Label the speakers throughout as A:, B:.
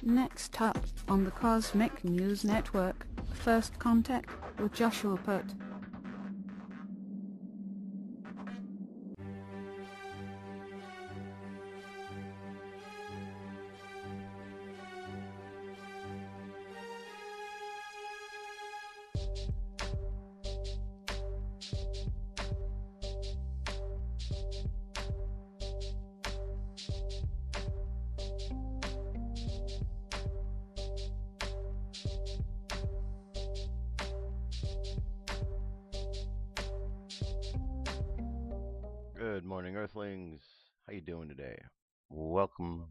A: Next up on the Cosmic News Network, First Contact with Joshua Putt.
B: Good morning, Earthlings. How you doing today? Welcome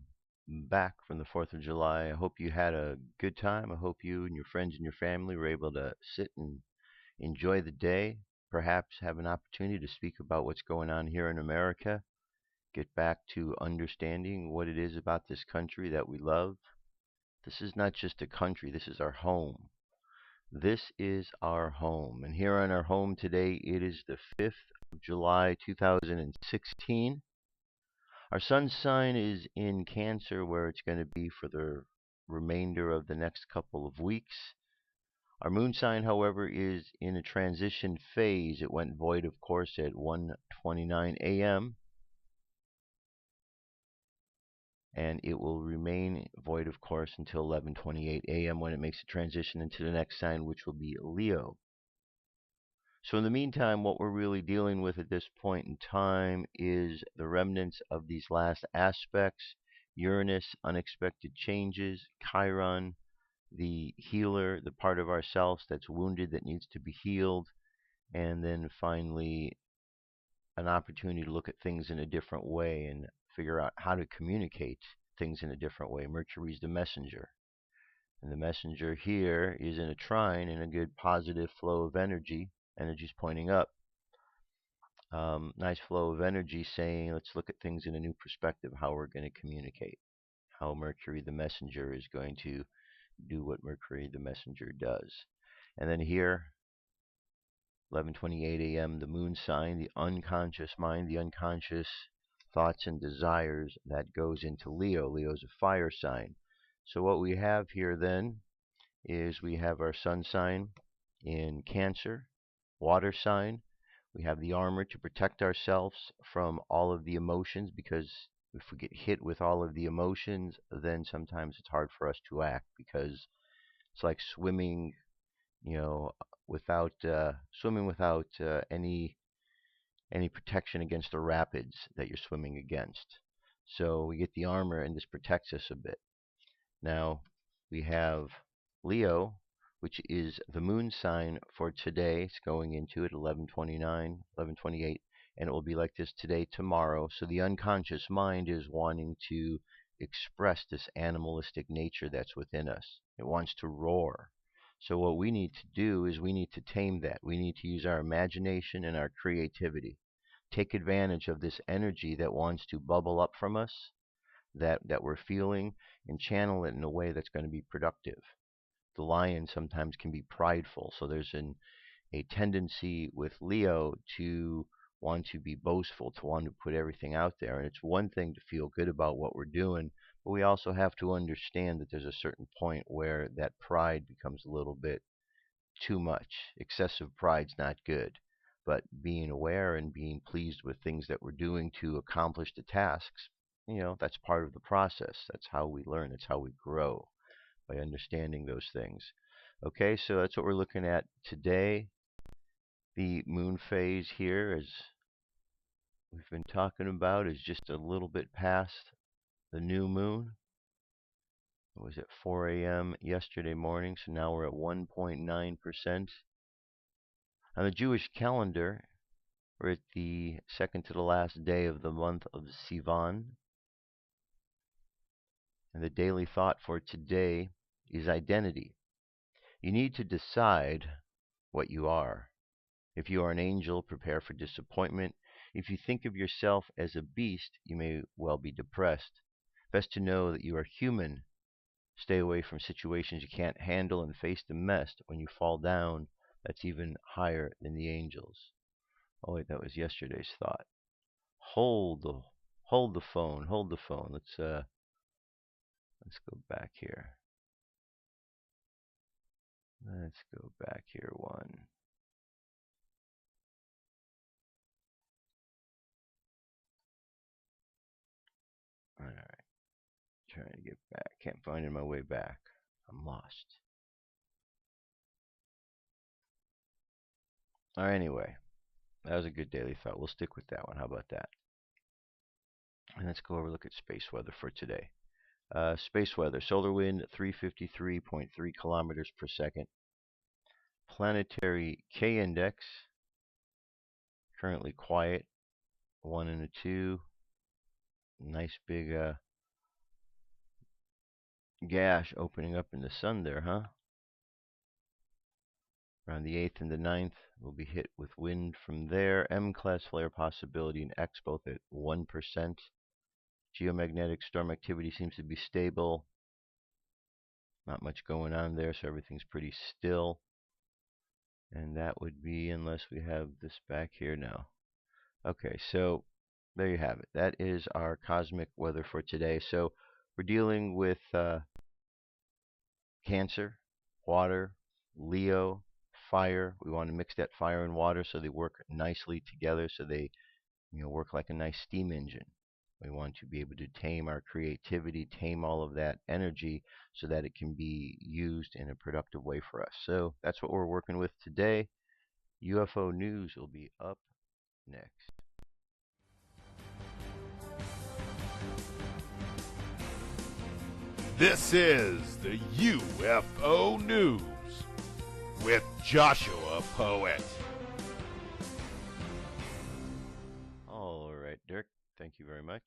B: back from the 4th of July. I hope you had a good time. I hope you and your friends and your family were able to sit and enjoy the day, perhaps have an opportunity to speak about what's going on here in America, get back to understanding what it is about this country that we love. This is not just a country, this is our home. This is our home. And here on our home today, it is the 5th of July, 2016. Our sun sign is in Cancer, where it's going to be for the remainder of the next couple of weeks. Our moon sign, however, is in a transition phase. It went void, of course, at 1:29 a.m. and it will remain void, of course, until 11:28 a.m. when it makes a transition into the next sign, which will be Leo. So in the meantime, what we're really dealing with at this point in time is the remnants of these last aspects: Uranus, unexpected changes; Chiron, the healer, the part of ourselves that's wounded that needs to be healed; and then finally an opportunity to look at things in a different way and figure out how to communicate things in a different way. Mercury's the messenger. And the messenger here is in a trine in a good positive flow of energy. Energy's pointing up. Nice flow of energy saying, let's look at things in a new perspective, how we're going to communicate, how Mercury the messenger is going to do what Mercury the messenger does. And then here, 11:28 a.m., the moon sign, the unconscious mind, the unconscious thoughts and desires that goes into Leo. Leo's a fire sign. So what we have here then is we have our sun sign in Cancer, water sign. We have the armor to protect ourselves from all of the emotions, because if we get hit with all of the emotions, then sometimes it's hard for us to act, because it's like swimming, without any protection against the rapids that you're swimming against. So we get the armor, and this protects us a bit. Now we have Leo, which is the moon sign for today. It's going into it 11:29, 11:28, and it will be like this today, tomorrow. So the unconscious mind is wanting to express this animalistic nature that's within us. It wants to roar. So what we need to do is we need to tame that. We need to use our imagination and our creativity. Take advantage of this energy that wants to bubble up from us, that we're feeling, and channel it in a way that's going to be productive. The lion sometimes can be prideful, so there's a tendency with Leo to want to be boastful, to want to put everything out there. And it's one thing to feel good about what we're doing, but we also have to understand that there's a certain point where that pride becomes a little bit too much. Excessive pride's not good. But being aware and being pleased with things that we're doing to accomplish the tasks, that's part of the process. That's how we learn. That's how we grow, by understanding those things. Okay, so that's what we're looking at today. The moon phase here, as we've been talking about, is just a little bit past the new moon. It was at 4 a.m. yesterday morning, so now we're at 1.9%. On the Jewish calendar, we're at the second to the last day of the month of Sivan. And the daily thought for today is identity. You need to decide what you are. If you are an angel, prepare for disappointment. If you think of yourself as a beast, you may well be depressed. Best to know that you are human. Stay away from situations you can't handle and face the mess. When you fall down, that's even higher than the angels. Oh wait, that was yesterday's thought. Hold the phone. Let's Let's go back here. Let's go back here one. All right. Trying to get back. Can't find my way back. I'm lost. All right, anyway, that was a good daily thought. We'll stick with that one. How about that? And let's go over a look at space weather for today. Space weather. Solar wind 353.3 kilometers per second. Planetary K index currently quiet. 1 and a 2. Nice big gash opening up in the sun there, huh? Around the 8th and the 9th, we'll be hit with wind from there. M-class flare possibility and X both at 1%. Geomagnetic storm activity seems to be stable. Not much going on there, so everything's pretty still. And that would be, unless we have this back here now. Okay, so there you have it. That is our cosmic weather for today. So we're dealing with Cancer, water, Leo, fire. We want to mix that fire and water so they work nicely together, so they work like a nice steam engine. We want to be able to tame our creativity, tame all of that energy so that it can be used in a productive way for us. So that's what we're working with today. UFO news will be up next.
C: This is the UFO News with Joshua Poet.
B: All right, Dirk, thank you very much.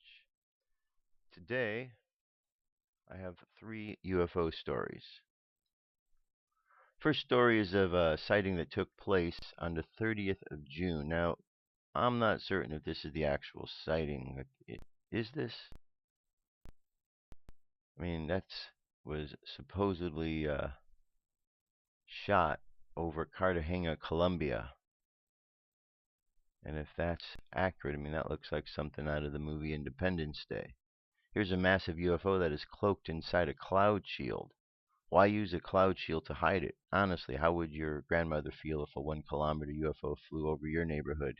B: Today, I have 3 UFO stories. First story is of a sighting that took place on the 30th of June. Now, I'm not certain if this is the actual sighting. Is this? I mean, that was supposedly shot over Cartagena, Colombia. And if that's accurate, I mean, that looks like something out of the movie Independence Day. Here's a massive UFO that is cloaked inside a cloud shield. Why use a cloud shield to hide it? Honestly, how would your grandmother feel if a 1-kilometer UFO flew over your neighborhood?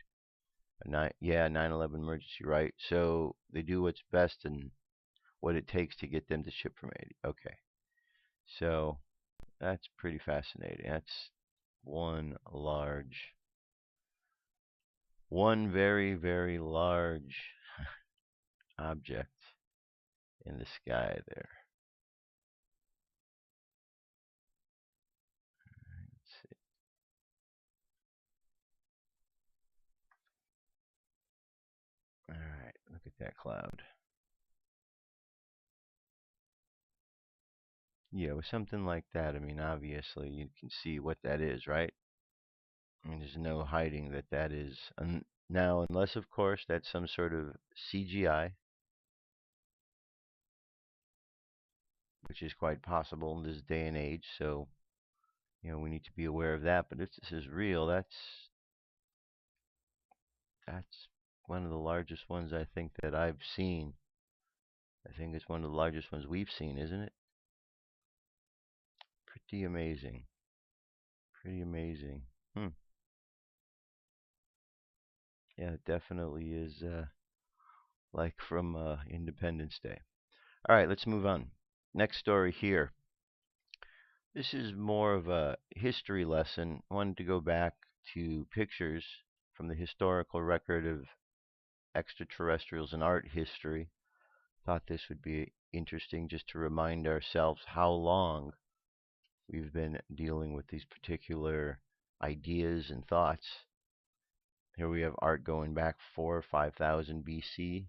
B: 9/11 emergency, right? So they do what's best and what it takes to get them to ship from Haiti. Okay. So that's pretty fascinating. That's one very, very large object in the sky there. Let's see. All right, look at that cloud. Yeah, with something like that, I mean, obviously you can see what that is, right? And there's no hiding that that is. Now, unless, of course, that's some sort of CGI, which is quite possible in this day and age. So, we need to be aware of that. But if this is real, that's one of the largest ones I think that I've seen. I think it's one of the largest ones we've seen, isn't it? Pretty amazing. Pretty amazing. Yeah, it definitely is like from Independence Day. All right, let's move on. Next story here. This is more of a history lesson. I wanted to go back to pictures from the historical record of extraterrestrials in art history. Thought this would be interesting just to remind ourselves how long we've been dealing with these particular ideas and thoughts. Here we have art going back 4,000 or 5,000 BC. You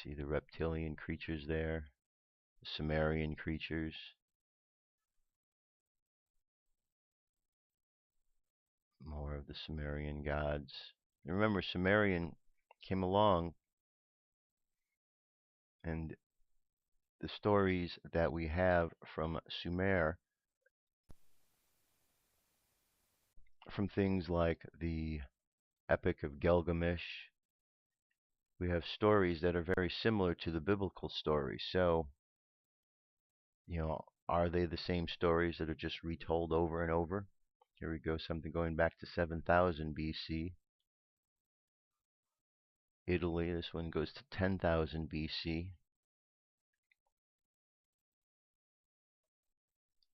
B: see the reptilian creatures there, the Sumerian creatures. More of the Sumerian gods. And remember, Sumerian came along, and the stories that we have from Sumer, from things like the Epic of Gilgamesh, we have stories that are very similar to the biblical stories. So You know, are they the same stories that are just retold over and over? Here we go, something going back to 7000 BC. Italy, this one goes to 10,000 BC.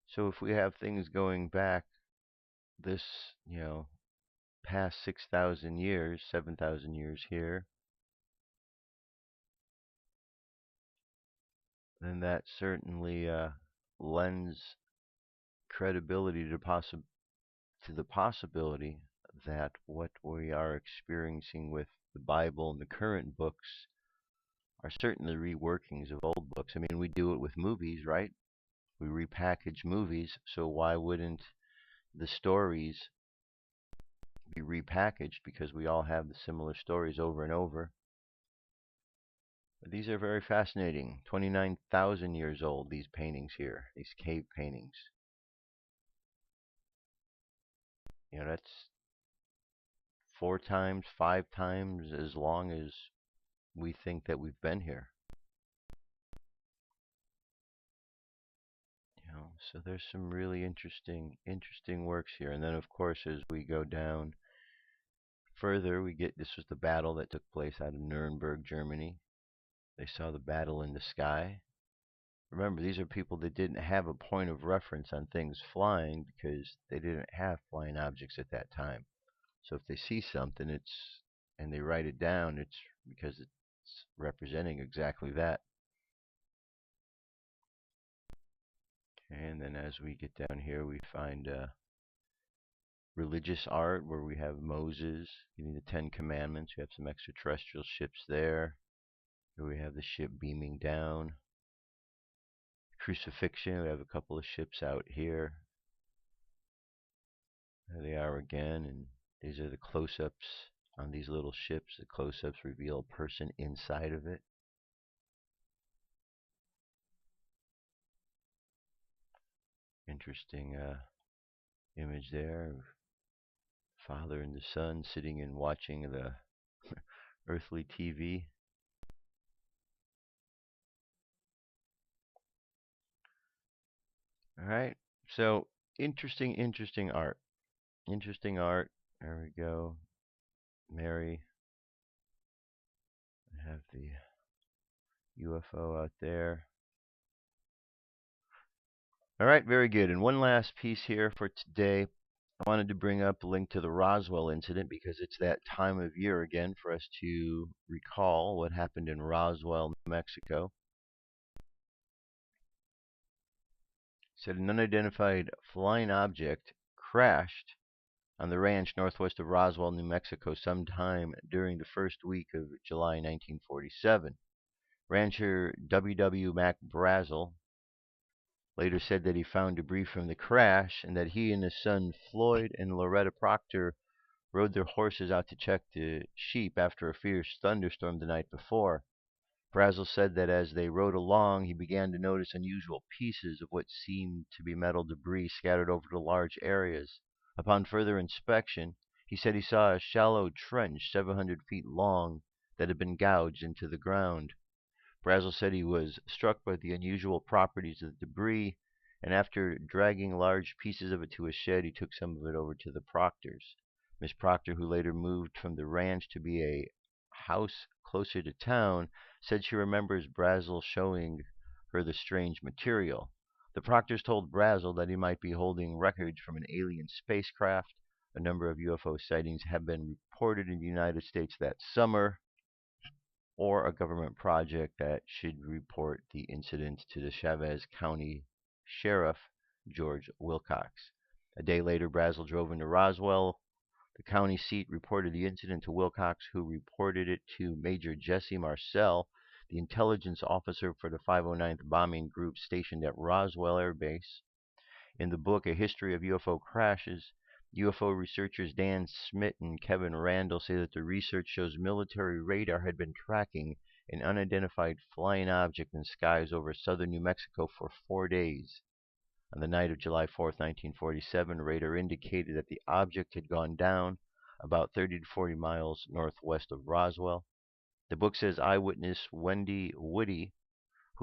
B: So if we have things going back this, past 6,000 years, 7,000 years here, then that certainly lends credibility to the possibility that what we are experiencing with the Bible and the current books are certainly reworkings of old books. I mean, we do it with movies, right? We repackage movies, so why wouldn't the stories be repackaged, because we all have the similar stories over and over? But these are very fascinating. 29,000 years old, these paintings here, these cave paintings. That's 4 times, 5 times as long as we think that we've been here. So there's some really interesting works here. And then, of course, as we go down further, this was the battle that took place out of Nuremberg, Germany. They saw the battle in the sky. Remember, these are people that didn't have a point of reference on things flying because they didn't have flying objects at that time. So if they see something, and they write it down, it's because it's representing exactly that. Okay, and then as we get down here, we find religious art where we have Moses giving the 10 Commandments. We have some extraterrestrial ships there. Here we have the ship beaming down. Crucifixion, we have a couple of ships out here. There they are again, and these are the close-ups on these little ships. The close-ups reveal a person inside of it. Interesting image there. Father and the son sitting and watching the earthly TV. All right. So interesting art. Interesting art. There we go. Mary. I have the UFO out there. All right, very good. And one last piece here for today. I wanted to bring up a link to the Roswell incident because it's that time of year again for us to recall what happened in Roswell, New Mexico. It said an unidentified flying object crashed on the ranch northwest of Roswell, New Mexico, sometime during the first week of July 1947. Rancher W.W. Mac Brazel later said that he found debris from the crash and that he and his son Floyd and Loretta Proctor rode their horses out to check the sheep after a fierce thunderstorm the night before. Brazel said that as they rode along, he began to notice unusual pieces of what seemed to be metal debris scattered over the large areas. Upon further inspection, he said he saw a shallow trench 700 feet long that had been gouged into the ground. Brazel said he was struck by the unusual properties of the debris, and after dragging large pieces of it to a shed, he took some of it over to the Proctors. Miss Proctor, who later moved from the ranch to be a house closer to town, said she remembers Brazel showing her the strange material. The Proctors told Brazel that he might be holding records from an alien spacecraft. A number of UFO sightings have been reported in the United States that summer, or a government project that should report the incident to the Chavez County Sheriff, George Wilcox. A day later, Brazel drove into Roswell. The county seat reported the incident to Wilcox, who reported it to Major Jesse Marcel, the intelligence officer for the 509th Bombing Group stationed at Roswell Air Base. In the book, A History of UFO Crashes, UFO researchers Dan Smith and Kevin Randall say that the research shows military radar had been tracking an unidentified flying object in skies over southern New Mexico for 4 days. On the night of July 4th, 1947, radar indicated that the object had gone down about 30 to 40 miles northwest of Roswell. The book says eyewitness Wendy Woody,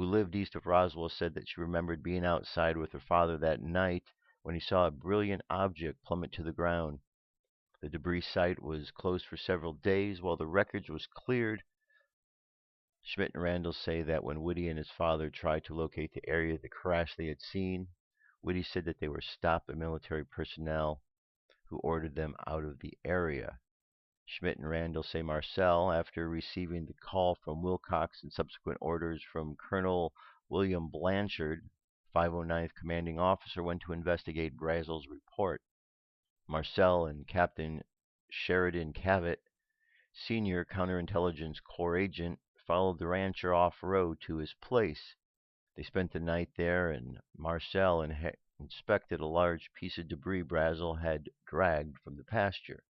B: who lived east of Roswell, said that she remembered being outside with her father that night when he saw a brilliant object plummet to the ground. The debris site was closed for several days while the wreckage was cleared. Schmidt and Randall say that when Woody and his father tried to locate the area of the crash they had seen, Woody said that they were stopped by military personnel who ordered them out of the area. Schmidt and Randall say Marcel, after receiving the call from Wilcox and subsequent orders from Colonel William Blanchard, 509th commanding officer, went to investigate Brazel's report. Marcel and Captain Sheridan Cavett, senior counterintelligence corps agent, followed the rancher off-road to his place. They spent the night there, and Marcel inspected a large piece of debris Brazel had dragged from the pasture.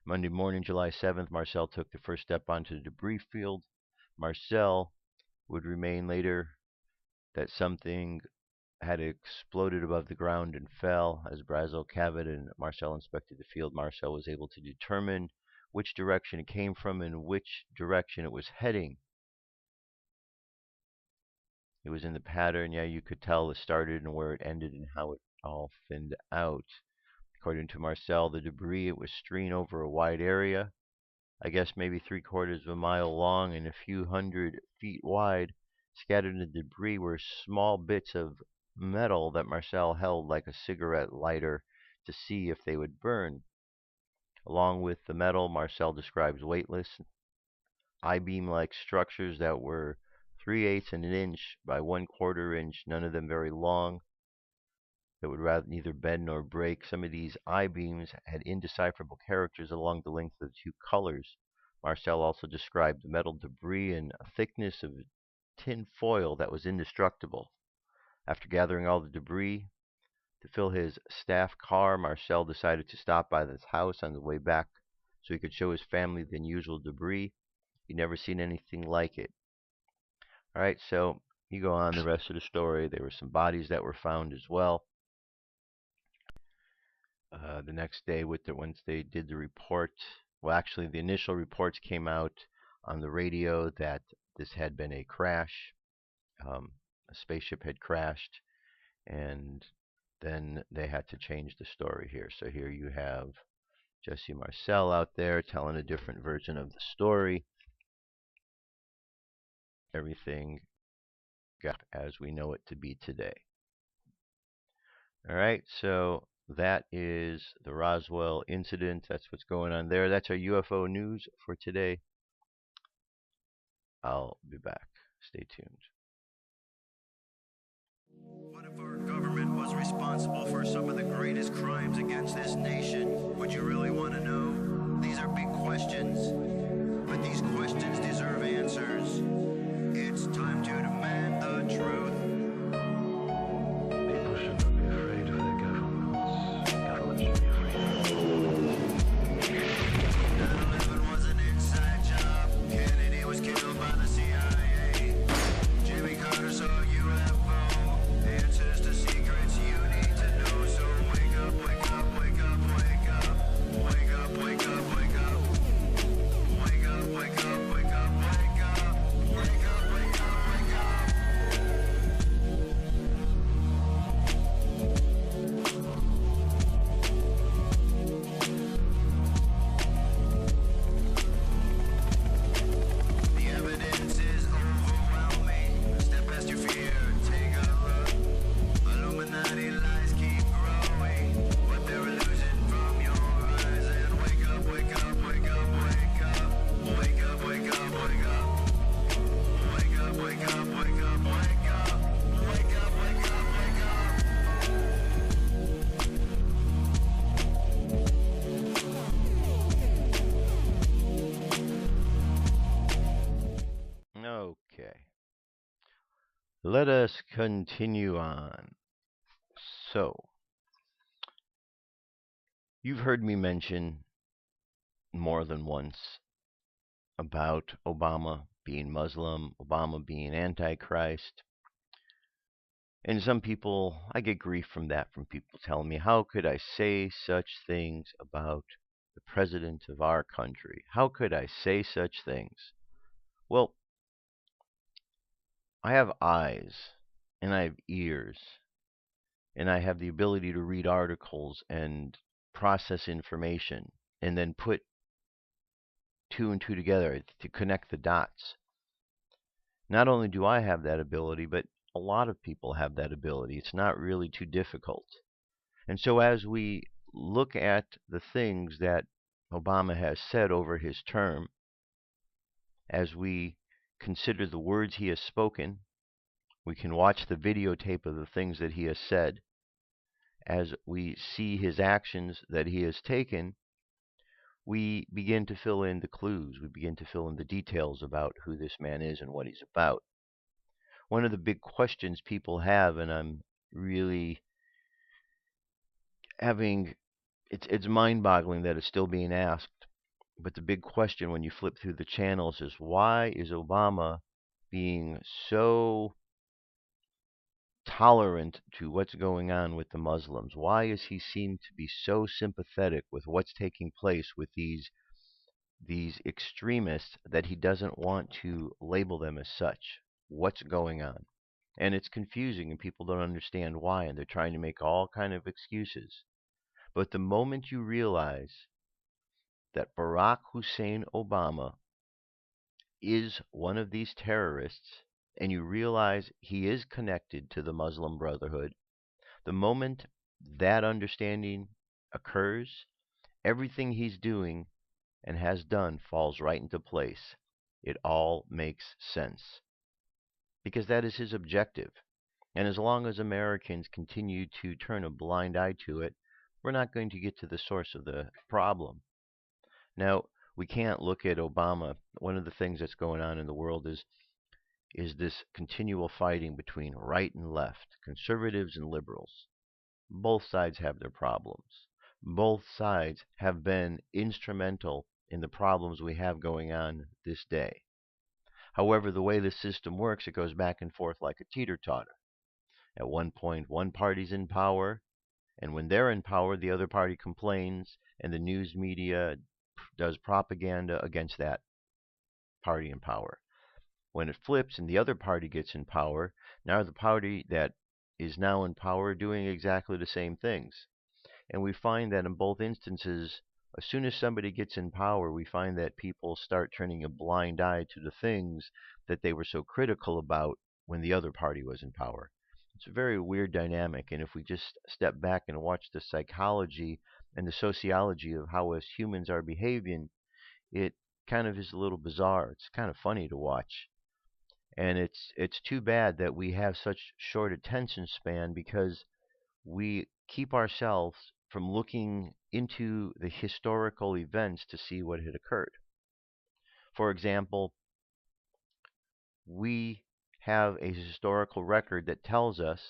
B: Monday morning, July 7th, Marcel took the first step onto the debris field. Marcel would remain later that something had exploded above the ground and fell. As Brazel, Cavett, and Marcel inspected the field, Marcel was able to determine which direction it came from and which direction it was heading. It was in the pattern. Yeah, you could tell it started and where it ended and how it all thinned out. According to Marcel, the debris, it was strewn over a wide area, I guess maybe 3/4 of a mile long and a few hundred feet wide. Scattered in the debris were small bits of metal that Marcel held like a cigarette lighter to see if they would burn. Along with the metal, Marcel describes weightless, I-beam-like structures that were 3/8 an inch by 1/4 inch, none of them very long, that would rather neither bend nor break. Some of these I-beams had indecipherable characters along the length of the two colors. Marcel also described the metal debris in a thickness of tin foil that was indestructible. After gathering all the debris to fill his staff car, Marcel decided to stop by this house on the way back so he could show his family the unusual debris. He'd never seen anything like it. All right, so you go on the rest of the story. There were some bodies that were found as well. The next day, once they did the report, well, actually, the initial reports came out on the radio that this had been a crash. A spaceship had crashed, and then they had to change the story here. So here you have Jesse Marcel out there telling a different version of the story. Everything got as we know it to be today. All right, so that is the Roswell incident. That's what's going on there. That's our UFO news for today. I'll be back. Stay tuned.
D: What if our government was responsible for some of the greatest crimes against this nation? Would you really want to know? These are big questions, but these questions deserve answers. It's time to demand the truth.
E: People should not be afraid of their governments. Governments should be afraid of them.
D: 9/11 was an inside job. Kennedy was killed by the CIA. Jimmy Carter saw UFO. Answers to secrets you need to know. So wake up, wake up, wake up, wake up. Wake up, wake up, wake up. Wake up, wake up, wake up, wake up. Wake up, wake up, wake up. The evidence is overwhelming. Step past your fear, take a look. Illuminati lies keep growing, but they're illusion from your eyes. And wake up, wake up, wake up, wake up. Wake up, wake up, wake up. Wake up, wake up, wake up, wake up. Wake up, wake up, wake up.
B: Okay. Let us continue on. So, you've heard me mention more than once about Obama being Muslim, Obama being Antichrist. And some people, I get grief from that, from people telling me, how could I say such things about the president of our country? How could I say such things? Well, I have eyes and I have ears and I have the ability to read articles and process information and then put two and two together to connect the dots. Not only do I have that ability, but a lot of people have that ability. It's not really too difficult. And so as we look at the things that Obama has said over his term, as we consider the words he has spoken, we can watch the videotape of the things that he has said, as we see his actions that he has taken, we begin to fill in the clues. We begin to fill in the details about who this man is and what he's about. One of the big questions people have, and I'm really having, it's mind-boggling that it's still being asked, but the big question when you flip through the channels is, why is Obama being so tolerant to what's going on with the Muslims? Why is he seem to be so sympathetic with what's taking place with these extremists that he doesn't want to label them as such? What's going on? And it's confusing and people don't understand why, and they're trying to make all kind of excuses. But the moment you realize that Barack Hussein Obama is one of these terrorists, and you realize he is connected to the Muslim Brotherhood, the moment that understanding occurs, everything he's doing and has done falls right into place. It all makes sense. Because that is his objective. And as long as Americans continue to turn a blind eye to it, we're not going to get to the source of the problem. Now, we can't look at Obama. One of the things that's going on in the world is this continual fighting between right and left, conservatives and liberals. Both sides have their problems. Both sides have been instrumental in the problems we have going on this day. However, the way the system works, it goes back and forth like a teeter-totter. At one point, one party's in power, and when they're in power, the other party complains, and the news media does propaganda against that party in power. When it flips and the other party gets in power, now the party that is now in power doing exactly the same things. And we find that in both instances, as soon as somebody gets in power, we find that people start turning a blind eye to the things that they were so critical about when the other party was in power. It's a very weird dynamic, and if we just step back and watch the psychology and the sociology of how us humans are behaving, it kind of is a little bizarre. It's kind of funny to watch. And it's too bad that we have such short attention span, because we keep ourselves from looking into the historical events to see what had occurred. For example, we have a historical record that tells us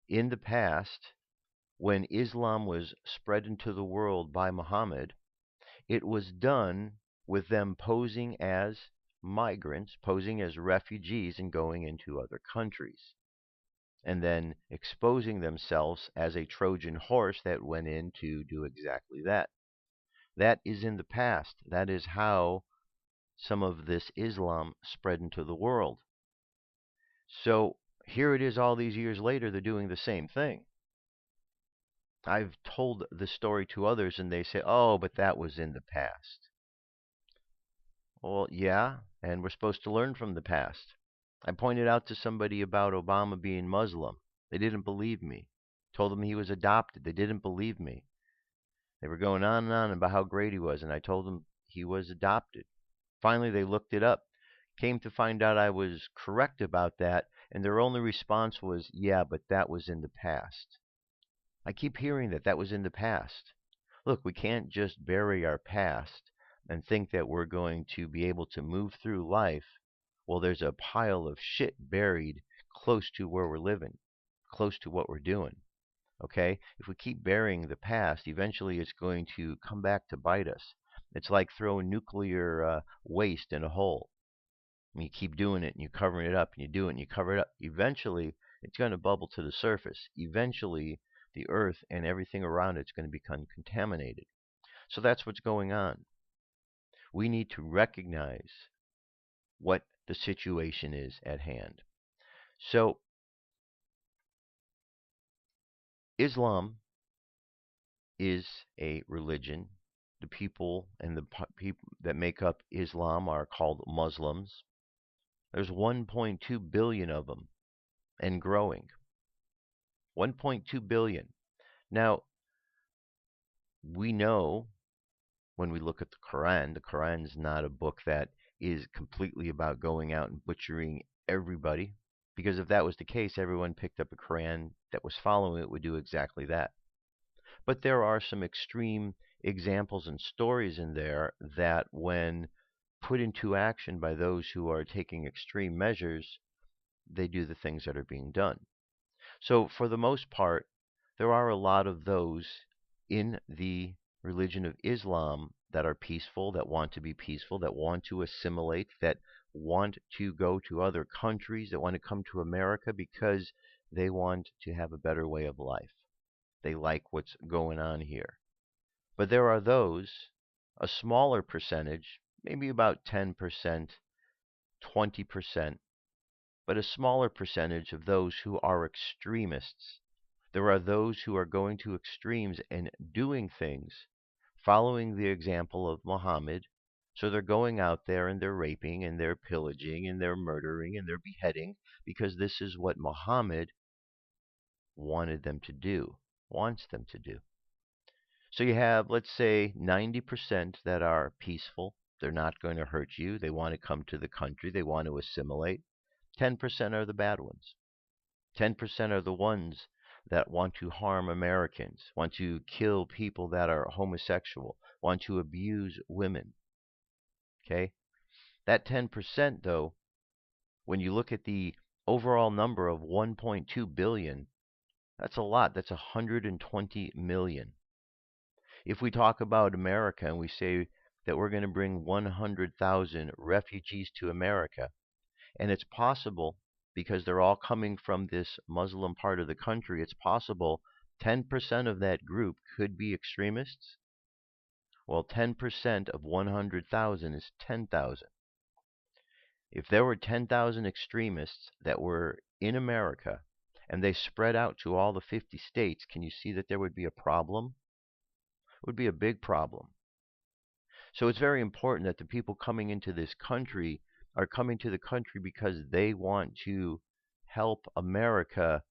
B: in the past, when Islam was spread into the world by Muhammad, it was done with them posing as migrants, posing as refugees and going into other countries, and then exposing themselves as a Trojan horse that went in to do exactly that. That is in the past. That is how some of this Islam spread into the world. So here it is all these years later, they're doing the same thing. I've told the story to others and they say, oh, but that was in the past. Well, yeah, and we're supposed to learn from the past. I pointed out to somebody about Obama being Muslim. They didn't believe me. Told them he was adopted. They didn't believe me. They were going on and on about how great he was, and I told them he was adopted. Finally, they looked it up. Came to find out I was correct about that, and their only response was, yeah, but that was in the past. I keep hearing that was in the past. Look, we can't just bury our past and think that we're going to be able to move through life. Well, there's a pile of shit buried close to where we're living, close to what we're doing. Okay? If we keep burying the past, eventually it's going to come back to bite us. It's like throwing nuclear waste in a hole. And you keep doing it, and you're covering it up, and you do it, and you cover it up. Eventually, it's going to bubble to the surface. Eventually, the earth and everything around it's going to become contaminated. So that's what's going on. We need to recognize what the situation is at hand. So Islam is a religion. The people and the people that make up Islam are called Muslims. There's 1.2 billion of them and growing. 1.2 billion. Now, we know when we look at the Quran is not a book that is completely about going out and butchering everybody. Because if that was the case, everyone picked up a Quran that was following it would do exactly that. But there are some extreme examples and stories in there that, when put into action by those who are taking extreme measures, they do the things that are being done. So, for the most part, there are a lot of those in the religion of Islam that are peaceful, that want to be peaceful, that want to assimilate, that want to go to other countries, that want to come to America because they want to have a better way of life. They like what's going on here. But there are those, a smaller percentage, maybe about 10%, 20%, but a smaller percentage of those who are extremists. There are those who are going to extremes and doing things, following the example of Muhammad. So they're going out there and they're raping and they're pillaging and they're murdering and they're beheading because this is what Muhammad wanted them to do, wants them to do. So you have, let's say, 90% that are peaceful. They're not going to hurt you. They want to come to the country. They want to assimilate. 10% are the bad ones. 10% are the ones that want to harm Americans, want to kill people that are homosexual, want to abuse women. Okay? That 10%, though, when you look at the overall number of 1.2 billion, that's a lot. That's 120 million. If we talk about America and we say that we're going to bring 100,000 refugees to America, and it's possible, because they're all coming from this Muslim part of the country, it's possible 10% of that group could be extremists. Well, 10% of 100,000 is 10,000. If there were 10,000 extremists that were in America and they spread out to all the 50 states, can you see that there would be a problem? It would be a big problem. So it's very important that the people coming into this country are coming to the country because they want to help America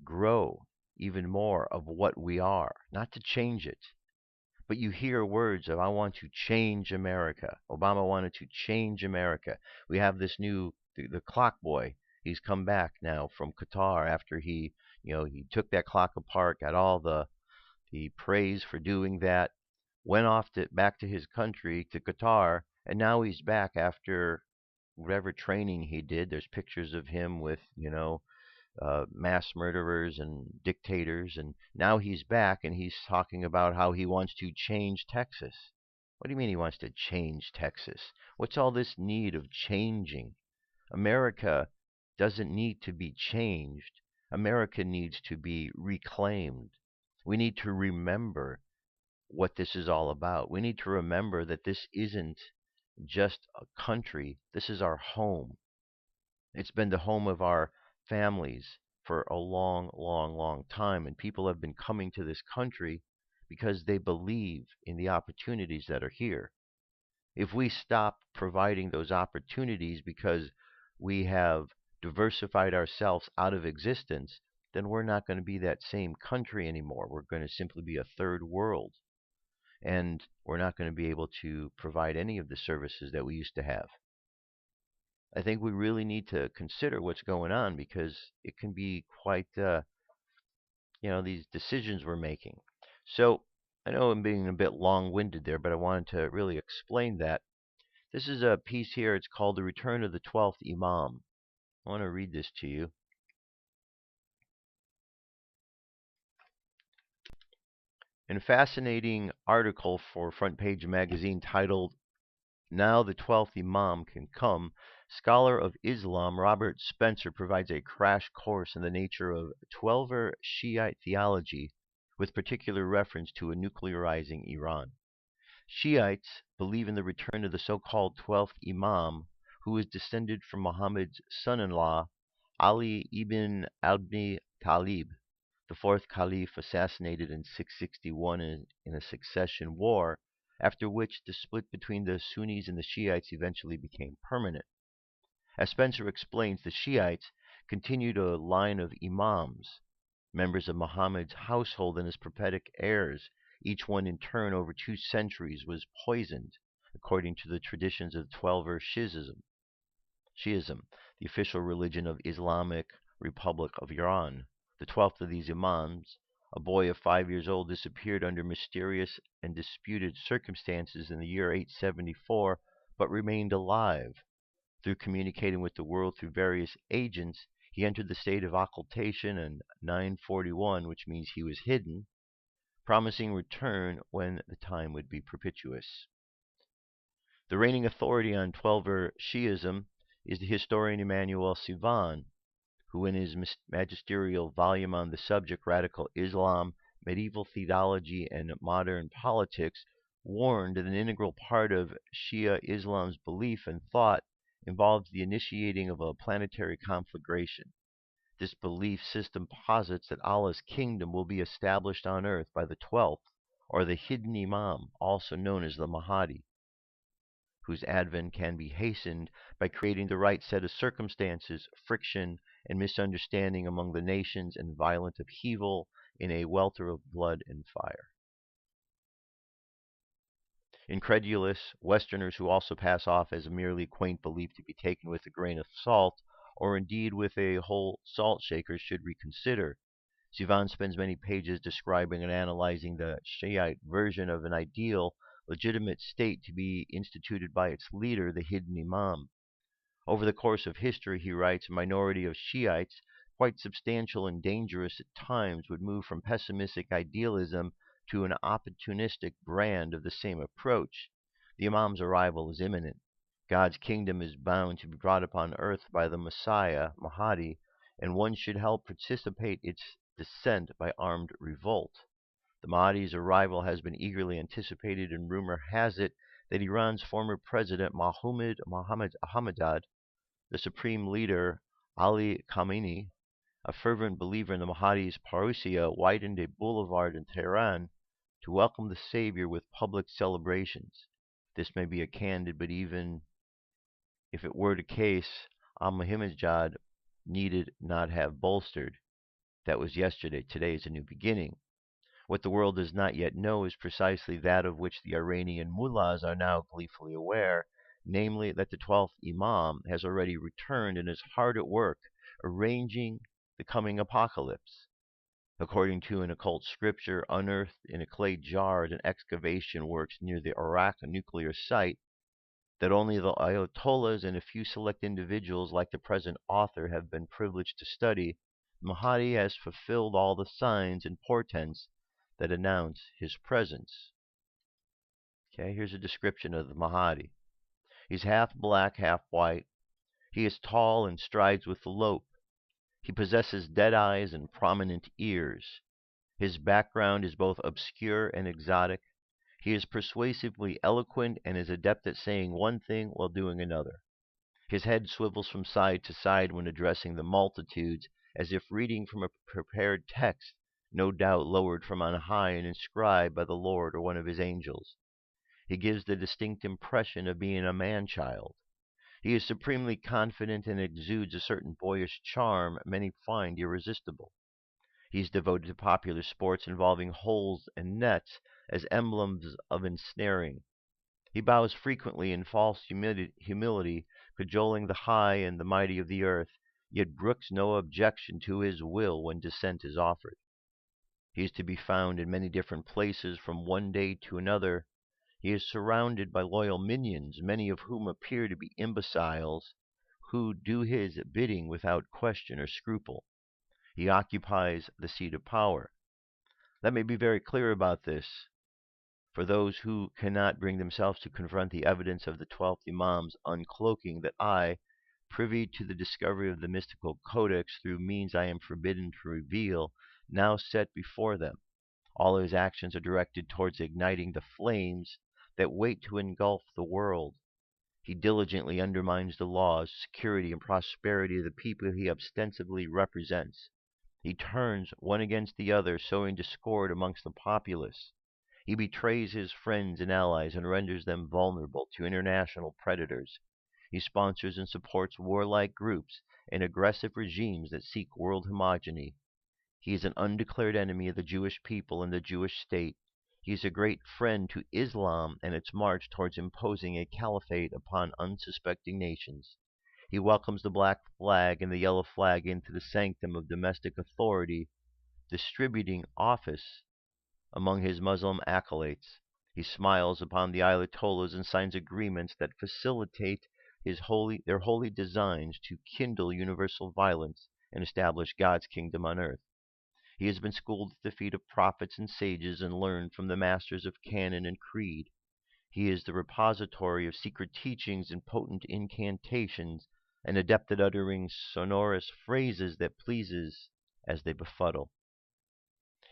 B: grow even more of what we are, not to change it. But you hear words of, I want to change America. Obama wanted to change America. We have this new, the clock boy. He's come back now from Qatar after he took that clock apart, got all the praise for doing that, went off back to his country, to Qatar, and now he's back after whatever training he did. There's pictures of him with, mass murderers and dictators, and now he's back and he's talking about how he wants to change Texas. What do you mean he wants to change Texas? What's all this need of changing? America doesn't need to be changed. America needs to be reclaimed. We need to remember what this is all about. We need to remember that this isn't just a country. This is our home. It's been the home of our families for a long, long, long time. And people have been coming to this country because they believe in the opportunities that are here. If we stop providing those opportunities because we have diversified ourselves out of existence, then we're not going to be that same country anymore. We're going to simply be a third world. And we're not going to be able to provide any of the services that we used to have. I think we really need to consider what's going on, because it can be quite, these decisions we're making. So I know I'm being a bit long-winded there, but I wanted to really explain that. This is a piece here. It's called The Return of the 12th Imam. I want to read this to you. In a fascinating article for Front Page Magazine titled, Now the 12th Imam Can Come, scholar of Islam Robert Spencer provides a crash course in the nature of Twelver Shiite theology, with particular reference to a nuclearizing Iran. Shiites believe in the return of the so-called 12th Imam, who is descended from Muhammad's son-in-law, Ali ibn Abi Talib, the fourth caliph, assassinated in 661 in a succession war, after which the split between the Sunnis and the Shiites eventually became permanent. As Spencer explains, the Shiites continued a line of Imams, members of Muhammad's household and his prophetic heirs. Each one in turn over 2 centuries was poisoned, according to the traditions of Twelver Shiism, the official religion of Islamic Republic of Iran. The 12th of these Imams, a boy of 5 years old, disappeared under mysterious and disputed circumstances in the year 874, but remained alive. Through communicating with the world through various agents, he entered the state of occultation in 941, which means he was hidden, promising return when the time would be propitious. The reigning authority on Twelver Shiism is the historian Emmanuel Sivan, who in his magisterial volume on the subject, Radical Islam, Medieval Theology, and Modern Politics, warned that an integral part of Shia Islam's belief and thought involves the initiating of a planetary conflagration. This belief system posits that Allah's kingdom will be established on earth by the 12th, or the hidden Imam, also known as the Mahdi, whose advent can be hastened by creating the right set of circumstances, friction, and misunderstanding among the nations, and violent upheaval in a welter of blood and fire. Incredulous Westerners, who also pass off as a merely quaint belief to be taken with a grain of salt, or indeed with a whole salt shaker, should reconsider. Sivan spends many pages describing and analyzing the Shiite version of an ideal, legitimate state to be instituted by its leader, the hidden Imam. Over the course of history, he writes, a minority of Shiites, quite substantial and dangerous at times, would move from pessimistic idealism to an opportunistic brand of the same approach. The Imam's arrival is imminent. God's kingdom is bound to be brought upon earth by the Messiah, Mahdi, and one should help precipitate its descent by armed revolt. The Mahdi's arrival has been eagerly anticipated, and rumor has it that Iran's former president, Mohammed Ahmadinejad, the supreme leader, Ali Khamenei, a fervent believer in the Mahdi's parousia, widened a boulevard in Tehran to welcome the Savior with public celebrations. This may be a candid, but even if it were the case, Ahmadinejad needed not have bolstered. That was yesterday. Today is a new beginning. What the world does not yet know is precisely that of which the Iranian mullahs are now gleefully aware, namely that the 12th Imam has already returned and is hard at work arranging the coming apocalypse. According to an occult scripture unearthed in a clay jar at an excavation works near the Iraq nuclear site, that only the Ayatollahs and a few select individuals like the present author have been privileged to study, Mahdi has fulfilled all the signs and portents that announce his presence. Okay, here's a description of the Mahdi. He's half black, half white. He is tall and strides with the lope. He possesses dead eyes and prominent ears. His background is both obscure and exotic. He is persuasively eloquent and is adept at saying one thing while doing another. His head swivels from side to side when addressing the multitudes, as if reading from a prepared text, no doubt lowered from on high and inscribed by the Lord or one of his angels. He gives the distinct impression of being a man-child. He is supremely confident and exudes a certain boyish charm many find irresistible. He is devoted to popular sports involving holes and nets as emblems of ensnaring. He bows frequently in false humility, cajoling the high and the mighty of the earth, yet brooks no objection to his will when dissent is offered. He is to be found in many different places from one day to another. He is surrounded by loyal minions, many of whom appear to be imbeciles, who do his bidding without question or scruple. He occupies the seat of power. Let me be very clear about this. For those who cannot bring themselves to confront the evidence of the 12th Imam's uncloaking, that I, privy to the discovery of the mystical codex through means I am forbidden to reveal, now set before them. All his actions are directed towards igniting the flames that wait to engulf the world. He diligently undermines the laws, security, and prosperity of the people he ostensibly represents. He turns one against the other, sowing discord amongst the populace. He betrays his friends and allies and renders them vulnerable to international predators. He sponsors and supports warlike groups and aggressive regimes that seek world homogeny. He is an undeclared enemy of the Jewish people and the Jewish state. He is a great friend to Islam and its march towards imposing a caliphate upon unsuspecting nations. He welcomes the black flag and the yellow flag into the sanctum of domestic authority, distributing office among his Muslim acolytes. He smiles upon the Ayatollahs and signs agreements that facilitate their holy designs to kindle universal violence and establish God's kingdom on earth. He has been schooled at the feet of prophets and sages and learned from the masters of canon and creed. He is the repository of secret teachings and potent incantations, an adept at uttering sonorous phrases that pleases as they befuddle.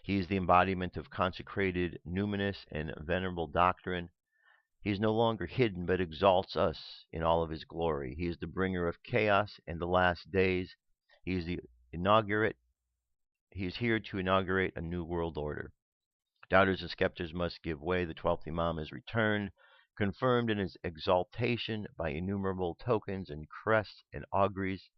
B: He is the embodiment of consecrated, numinous, and venerable doctrine. He is no longer hidden, but exalts us in all of his glory. He is the bringer of chaos and the last days. He is here to inaugurate a new world order. Doubters and skeptics must give way. The 12th Imam is returned, confirmed in his exaltation by innumerable tokens and crests and auguries.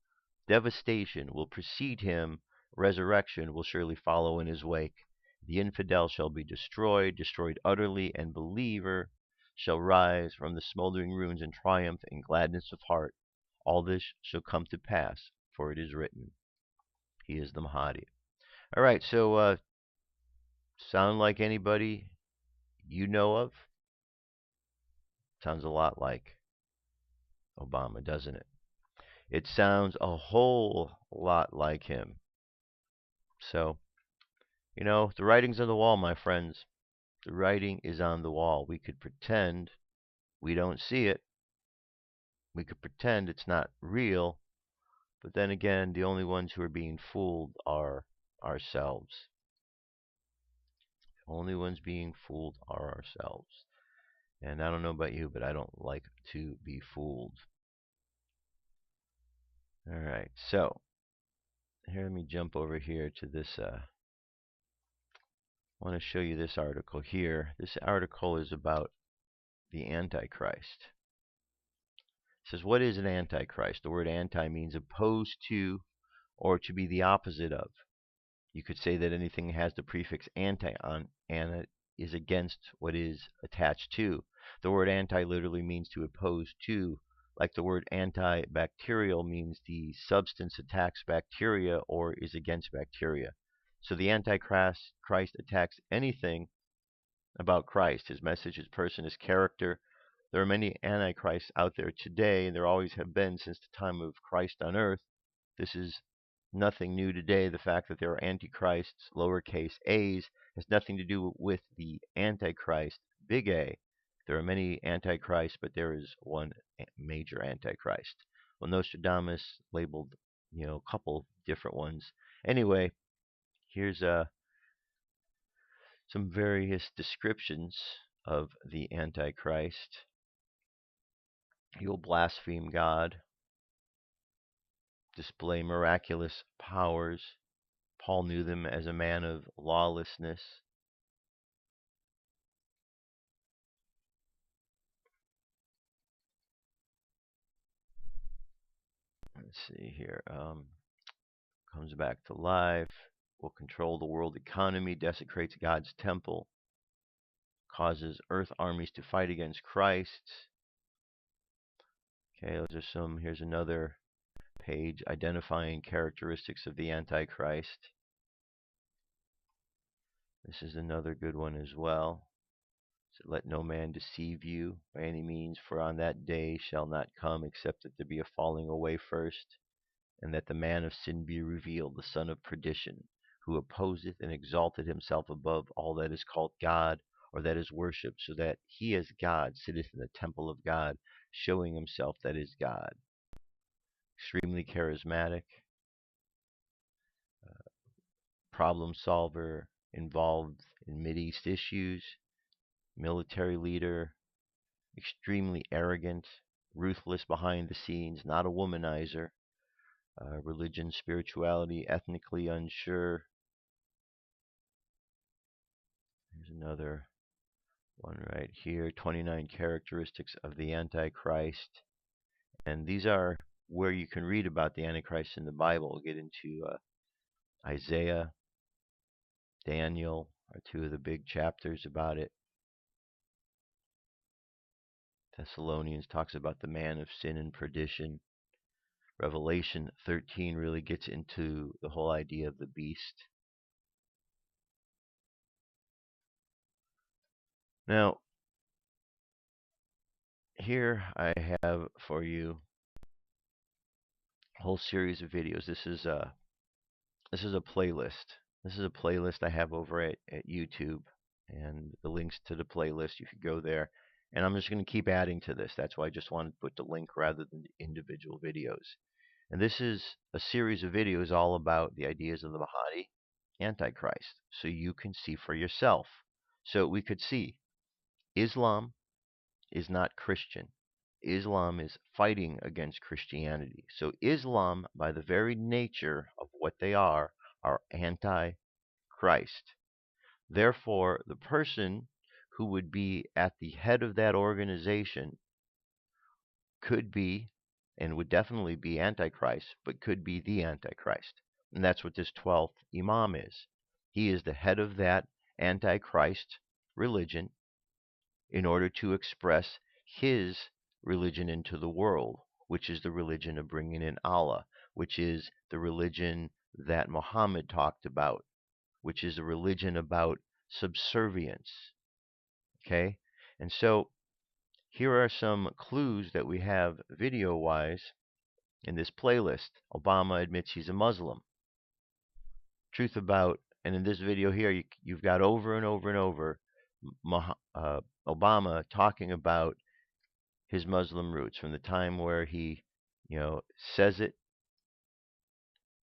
B: Devastation will precede him. Resurrection will surely follow in his wake. The infidel shall be destroyed utterly, and believer shall rise from the smoldering ruins in triumph and gladness of heart. All this shall come to pass, for it is written. He is the Mahdi. All right, so sound like anybody you know of? Sounds a lot like Obama, doesn't it? It sounds a whole lot like him. So, the writing's on the wall, my friends. The writing is on the wall. We could pretend we don't see it. We could pretend it's not real. But then again, the only ones who are being fooled are ourselves. The only ones being fooled are ourselves. And I don't know about you, but I don't like to be fooled. All right, so here, let me jump over here to this. I want to show you this article here. This article is about the Antichrist. It says, what is an Antichrist? The word anti means opposed to or to be the opposite of. You could say that anything that has the prefix anti on it is against what is attached to. The word anti literally means to oppose to, like the word antibacterial means the substance attacks bacteria or is against bacteria. So the Antichrist attacks anything about Christ, his message, his person, his character. There are many antichrists out there today, and there always have been since the time of Christ on earth. This is nothing new today. The fact that there are antichrists, lowercase a's, has nothing to do with the Antichrist, big A. There are many antichrists, but there is one major Antichrist. Well, Nostradamus labeled, a couple different ones. Anyway, here's some various descriptions of the Antichrist. He will blaspheme God, display miraculous powers. Paul knew them as a man of lawlessness. Let's see here. Comes back to life. Will control the world economy. Desecrates God's temple. Causes earth armies to fight against Christ. Okay, those are some. Here's another page identifying characteristics of the Antichrist. This is another good one as well. So, let no man deceive you by any means, for on that day shall not come except that there be a falling away first, and that the man of sin be revealed, the son of perdition, who opposeth and exalted himself above all that is called God, or that is worshipped, so that he as God sitteth in the temple of God, showing himself that is God. Extremely charismatic, problem solver, involved in Mideast issues, military leader, extremely arrogant, ruthless behind the scenes, not a womanizer. Religion, spirituality, ethnically unsure. Here's another one right here, 29 Characteristics of the Antichrist. And these are where you can read about the Antichrist in the Bible. We'll get into Isaiah, Daniel are two of the big chapters about it. Thessalonians talks about the man of sin and perdition. Revelation 13 really gets into the whole idea of the beast. Now, here I have for you a whole series of videos. This is a playlist. This is a playlist I have over at YouTube, and the links to the playlist, you could go there. And I'm just going to keep adding to this. That's why I just wanted to put the link rather than the individual videos. And this is a series of videos all about the ideas of the Mahdi, Antichrist, so you can see for yourself. So we could see Islam is not Christian. Islam is fighting against Christianity. So Islam, by the very nature of what they are anti-Christ. Therefore, the person who would be at the head of that organization could be, and would definitely be Antichrist, but could be the Antichrist. And that's what this 12th Imam is. He is the head of that Antichrist religion in order to express his religion into the world, which is the religion of bringing in Allah, which is the religion that Muhammad talked about, which is a religion about subservience. Okay? And so here are some clues that we have video-wise in this playlist. Obama admits he's a Muslim. Truth about, and in this video here, you've got over and over and over Obama talking about his Muslim roots from the time where he, says it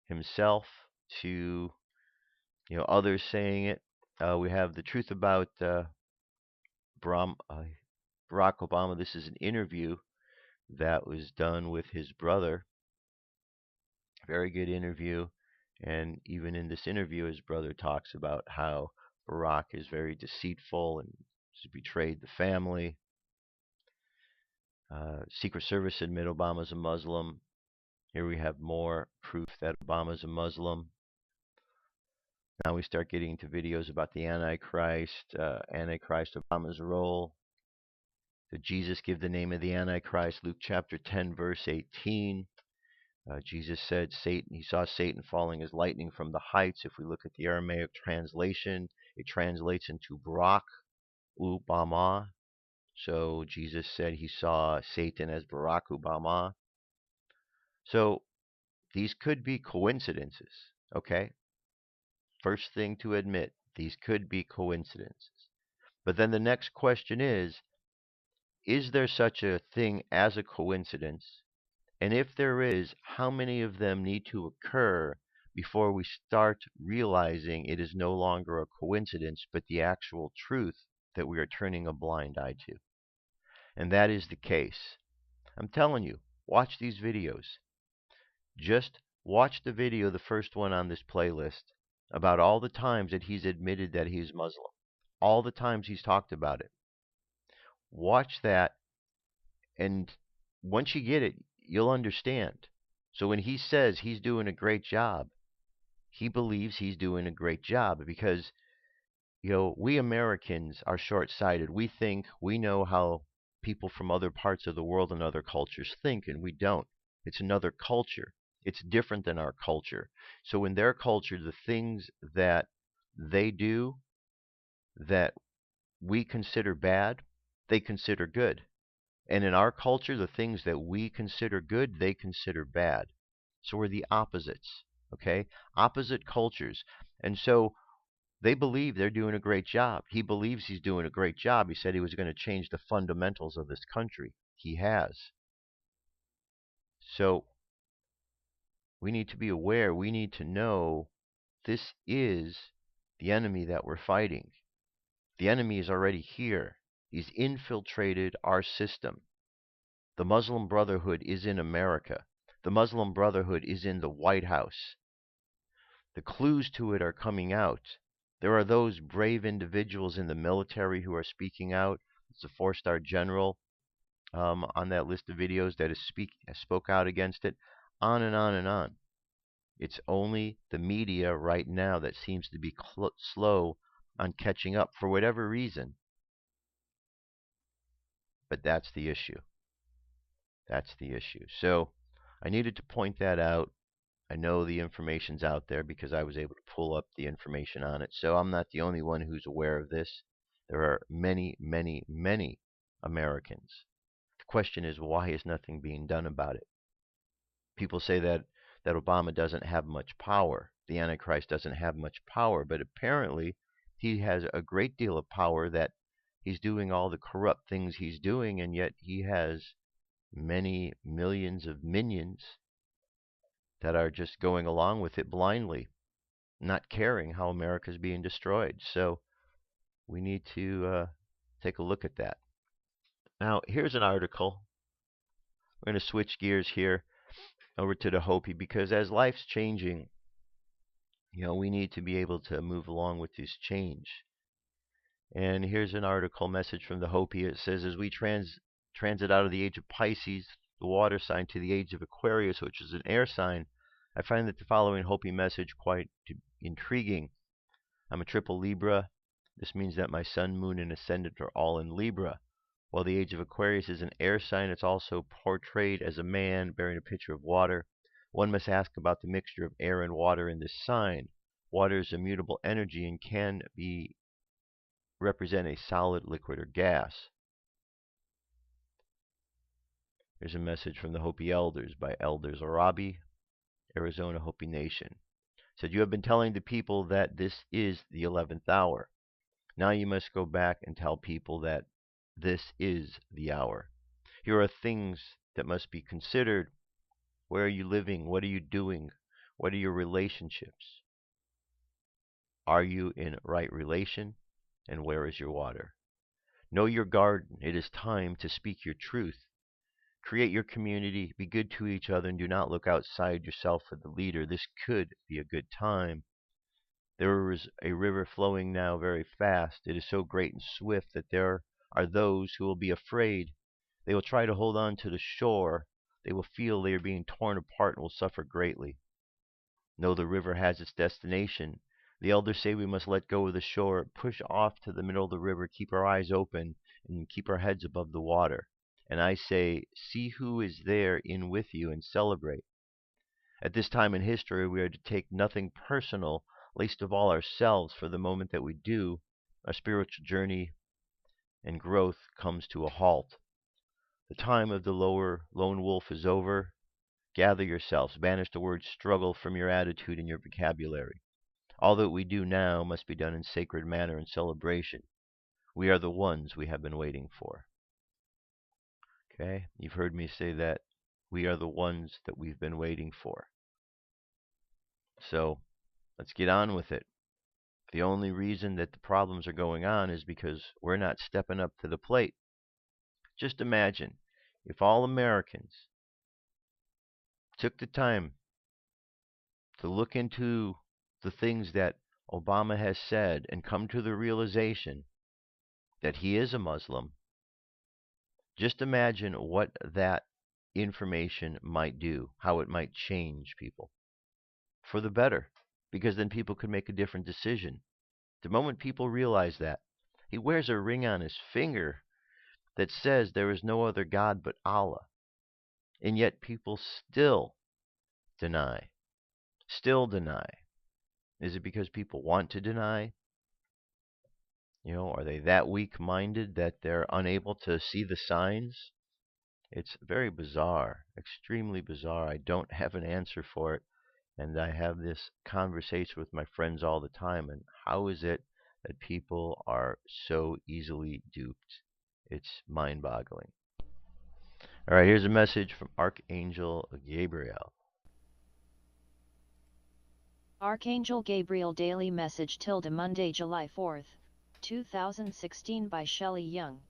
B: himself to, others saying it. We have the truth about Barack Obama. This is an interview that was done with his brother. Very good interview. And even in this interview, his brother talks about how Barack is very deceitful and has betrayed the family. Secret Service admit Obama's a Muslim. Here we have more proof that Obama's a Muslim. Now we start getting into videos about the Antichrist, Obama's role. Did Jesus give the name of the Antichrist? Luke chapter 10, verse 18. Jesus said he saw Satan falling as lightning from the heights. If we look at the Aramaic translation, it translates into Barak Ubama. So Jesus said he saw Satan as Barack Obama. So these could be coincidences, okay? First thing to admit, these could be coincidences. But then the next question is there such a thing as a coincidence? And if there is, how many of them need to occur before we start realizing it is no longer a coincidence, but the actual truth that we are turning a blind eye to? And that is the case. I'm telling you, watch these videos. Just watch the video, the first one on this playlist, about all the times that he's admitted that he's Muslim. All the times he's talked about it. Watch that, and once you get it, you'll understand. So when he says he's doing a great job, he believes he's doing a great job because, we Americans are short-sighted. We think we know how people from other parts of the world and other cultures think, and we don't. It's another culture. It's different than our culture. So in their culture, the things that they do that we consider bad, they consider good. And in our culture, the things that we consider good, they consider bad. So we're the opposites, okay? Opposite cultures. And so they believe they're doing a great job. He believes he's doing a great job. He said he was going to change the fundamentals of this country. He has. So we need to be aware. We need to know this is the enemy that we're fighting. The enemy is already here. He's infiltrated our system. The Muslim Brotherhood is in America. The Muslim Brotherhood is in the White House. The clues to it are coming out. There are those brave individuals in the military who are speaking out. It's a 4-star general on that list of videos that spoke out against it. On and on and on. It's only the media right now that seems to be slow on catching up for whatever reason. But that's the issue. That's the issue. So I needed to point that out. I know the information's out there because I was able to pull up the information on it. So I'm not the only one who's aware of this. There are many, many, many Americans. The question is, why is nothing being done about it? People say that Obama doesn't have much power. The Antichrist doesn't have much power. But apparently he has a great deal of power, that he's doing all the corrupt things he's doing, and yet he has many millions of minions that are just going along with it blindly, not caring how America is being destroyed. So we need to take a look at that. Now, here's an article. We're going to switch gears here over to the Hopi, because as life's changing, we need to be able to move along with this change. And here's an article message from the Hopi. It says, as we transit out of the age of Pisces, the water sign, to the age of Aquarius, which is an air sign, I find that the following Hopi message quite intriguing. I'm a triple Libra. This means that my sun, moon, and ascendant are all in Libra. While the age of Aquarius is an air sign, it's also portrayed as a man bearing a pitcher of water. One must ask about the mixture of air and water in this sign. Water is a mutable energy and can represent a solid, liquid, or gas. Here's a message from the Hopi elders by Elders Arabi, Arizona Hopi Nation. It said, you have been telling the people that this is the 11th hour. Now you must go back and tell people that this is the hour. Here are things that must be considered. Where are you living? What are you doing? What are your relationships? Are you in right relation? And where is your water? Know your garden. It is time to speak your truth. Create your community. Be good to each other, and do not look outside yourself for the leader. This could be a good time. There is a river flowing now very fast. It is so great and swift that there are those who will be afraid. They will try to hold on to the shore. They will feel they are being torn apart and will suffer greatly. Know the river has its destination. The elders say we must let go of the shore, push off to the middle of the river, keep our eyes open, and keep our heads above the water. And I say, see who is there in with you and celebrate. At this time in history, we are to take nothing personal, least of all ourselves. For the moment that we do, our spiritual journey and growth comes to a halt. The time of the lone wolf is over. Gather yourselves. Banish the word struggle from your attitude and your vocabulary. All that we do now must be done in sacred manner and celebration. We are the ones we have been waiting for. Okay? You've heard me say that. We are the ones that we've been waiting for. So, let's get on with it. The only reason that the problems are going on is because we're not stepping up to the plate. Just imagine if all Americans took the time to look into the things that Obama has said and come to the realization that he is a Muslim. Just imagine what that information might do, how it might change people for the better, because then people could make a different decision. The moment people realize that, he wears a ring on his finger that says there is no other God but Allah, and yet people still deny. Is it because people want to deny? Are they that weak-minded that they're unable to see the signs? It's very bizarre, extremely bizarre. I don't have an answer for it, and I have this conversation with my friends all the time. And how is it that people are so easily duped? It's mind-boggling. All right, here's a message from Archangel Gabriel.
F: Archangel Gabriel Daily Message Monday, July 4th, 2016 by Shelley Young.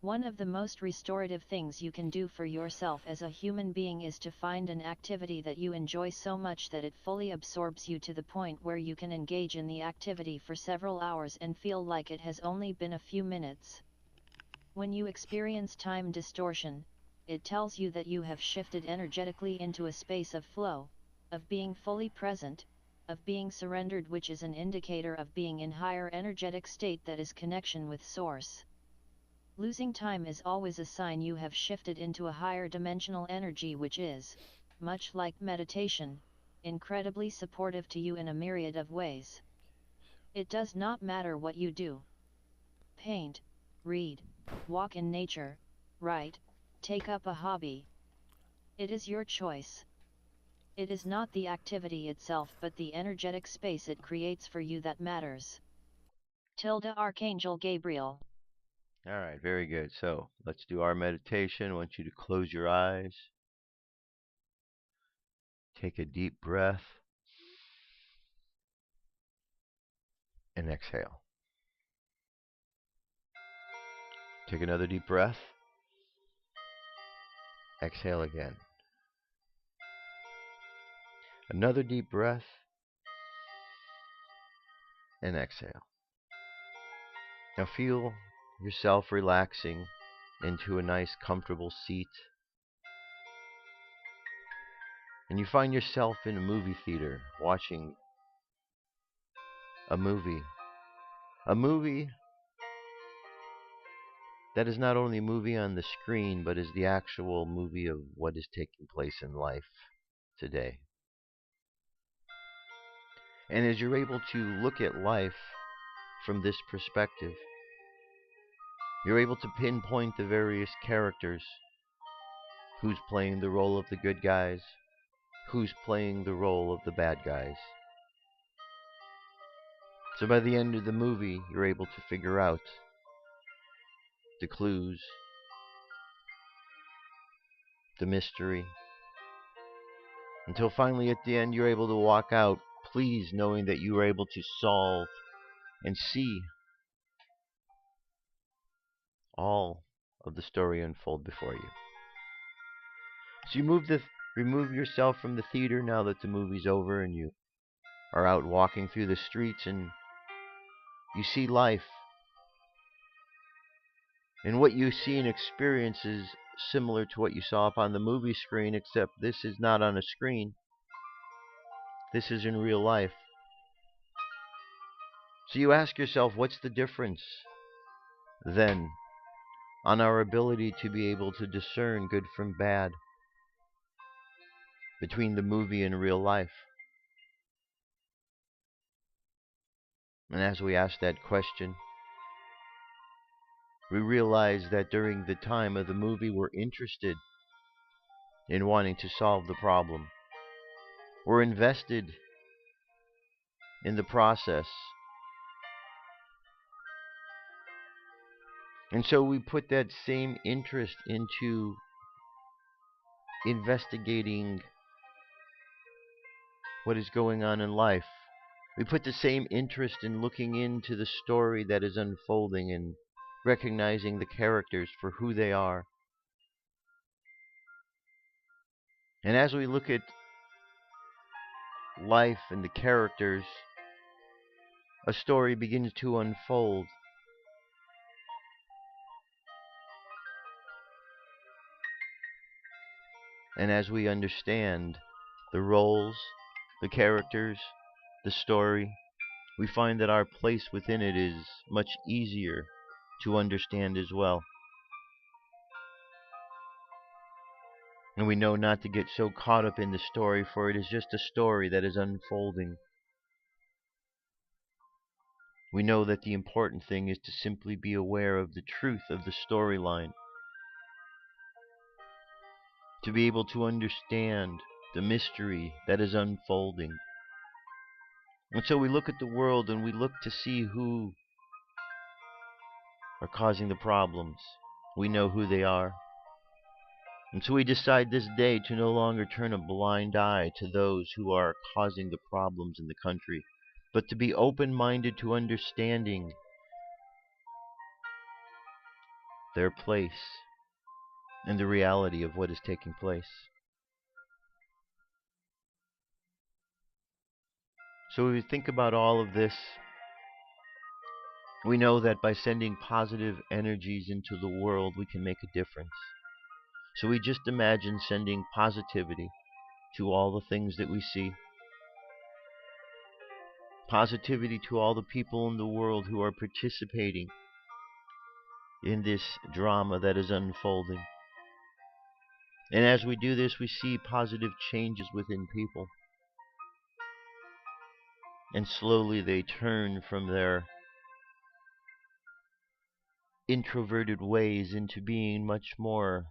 F: One of the most restorative things you can do for yourself as a human being is to find an activity that you enjoy so much that it fully absorbs you to the point where you can engage in the activity for several hours and feel like it has only been a few minutes. When you experience time distortion, it tells you that you have shifted energetically into a space of flow, of being fully present, of being surrendered, which is an indicator of being in higher energetic state that is connection with source. Losing time is always a sign you have shifted into a higher dimensional energy, which is, much like meditation, incredibly supportive to you in a myriad of ways. It does not matter what you do. Paint, read, walk in nature, write, take up a hobby. It is your choice. It is not the activity itself but the energetic space it creates for you that matters. Archangel Gabriel.
B: Alright, very good. So, let's do our meditation. I want you to close your eyes. Take a deep breath. And exhale. Take another deep breath. Exhale again. Another deep breath. And exhale. Now feel yourself relaxing into a nice comfortable seat. And you find yourself in a movie theater watching a movie. A movie that is not only a movie on the screen, but is the actual movie of what is taking place in life today. And as you're able to look at life from this perspective, you're able to pinpoint the various characters, who's playing the role of the good guys, who's playing the role of the bad guys. So by the end of the movie, you're able to figure out the clues, the mystery, until finally at the end you're able to walk out pleased, knowing that you were able to solve and see all of the story unfold before you. So you remove yourself from the theater now that the movie's over, and you are out walking through the streets, and you see life. And what you see and experience is similar to what you saw up on the movie screen, except this is not on a screen. This is in real life. So you ask yourself, what's the difference then on our ability to be able to discern good from bad between the movie and real life? And as we ask that question, we realize that during the time of the movie, we're interested in wanting to solve the problem. We're invested in the process. And so we put that same interest into investigating what is going on in life. We put the same interest in looking into the story that is unfolding and recognizing the characters for who they are. And as we look at life and the characters, a story begins to unfold. And as we understand the roles, the characters, the story, we find that our place within it is much easier to understand as well. And we know not to get so caught up in the story, for it is just a story that is unfolding. We know that the important thing is to simply be aware of the truth of the storyline, to be able to understand the mystery that is unfolding. And so we look at the world and we look to see who are causing the problems. We know who they are. And so we decide this day to no longer turn a blind eye to those who are causing the problems in the country, but to be open-minded to understanding their place in the reality of what is taking place. So when we think about all of this, we know that by sending positive energies into the world, we can make a difference. So we just imagine sending positivity to all the things that we see, positivity to all the people in the world who are participating in this drama that is unfolding. And as we do this, we see positive changes within people. And slowly they turn from their introverted ways into being much more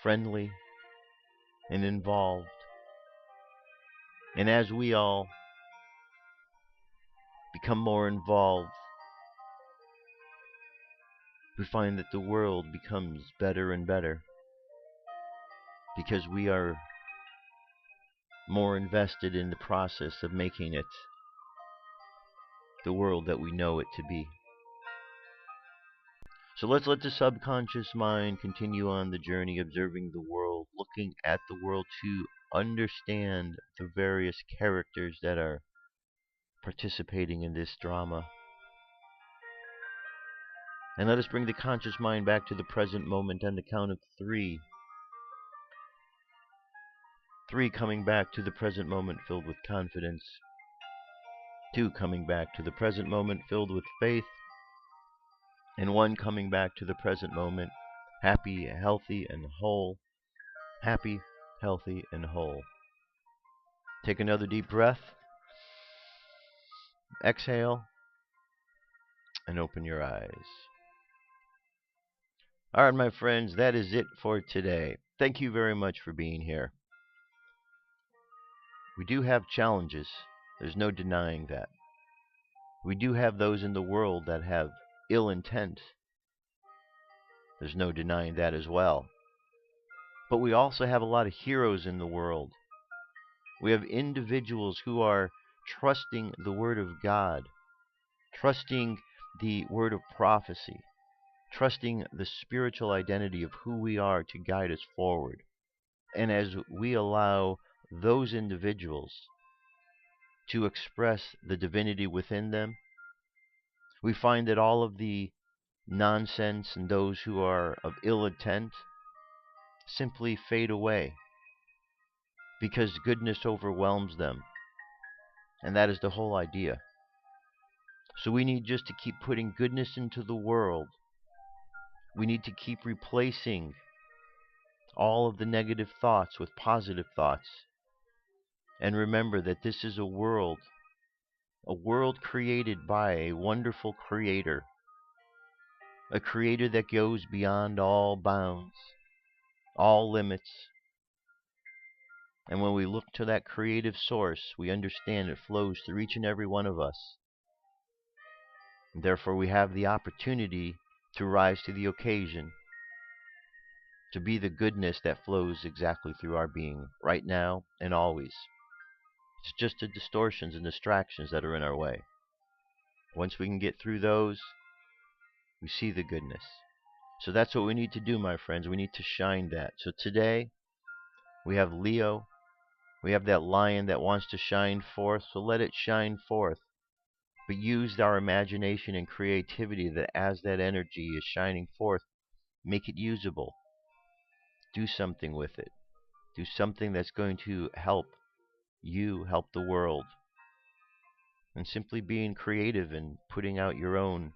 B: friendly and involved. And as we all become more involved, we find that the world becomes better and better because we are more invested in the process of making it the world that we know it to be. So let's let the subconscious mind continue on the journey, observing the world, looking at the world to understand the various characters that are participating in this drama. And let us bring the conscious mind back to the present moment on the count of 3. 3 coming back to the present moment filled with confidence. 2 coming back to the present moment filled with faith. And 1 coming back to the present moment happy, healthy, and whole. Happy, healthy, and whole. Take another deep breath. Exhale. And open your eyes. All right, my friends, that is it for today. Thank you very much for being here. We do have challenges. There's no denying that. We do have those in the world that have ill intent. There's no denying that as well. But we also have a lot of heroes in the world. We have individuals who are trusting the Word of God, trusting the word of prophecy, trusting the spiritual identity of who we are to guide us forward. And as we allow those individuals to express the divinity within them, we find that all of the nonsense and those who are of ill intent simply fade away because goodness overwhelms them. And that is the whole idea. So we need just to keep putting goodness into the world. We need to keep replacing all of the negative thoughts with positive thoughts. And remember that this is a world created by a wonderful creator. A creator that goes beyond all bounds, all limits. And when we look to that creative source, we understand it flows through each and every one of us. And therefore, we have the opportunity to rise to the occasion, to be the goodness that flows exactly through our being, right now and always. It's just the distortions and distractions that are in our way. Once we can get through those, we see the goodness. So that's what we need to do, my friends. We need to shine that. So today, we have Leo. We have that lion that wants to shine forth. So let it shine forth. But use our imagination and creativity that as that energy is shining forth, make it usable. Do something with it. Do something that's going to help you, help the world. And simply being creative and putting out your own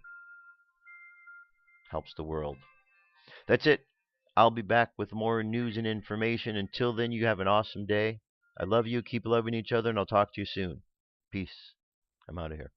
B: helps the world. That's it. I'll be back with more news and information. Until then, you have an awesome day. I love you. Keep loving each other, and I'll talk to you soon. Peace. I'm out of here.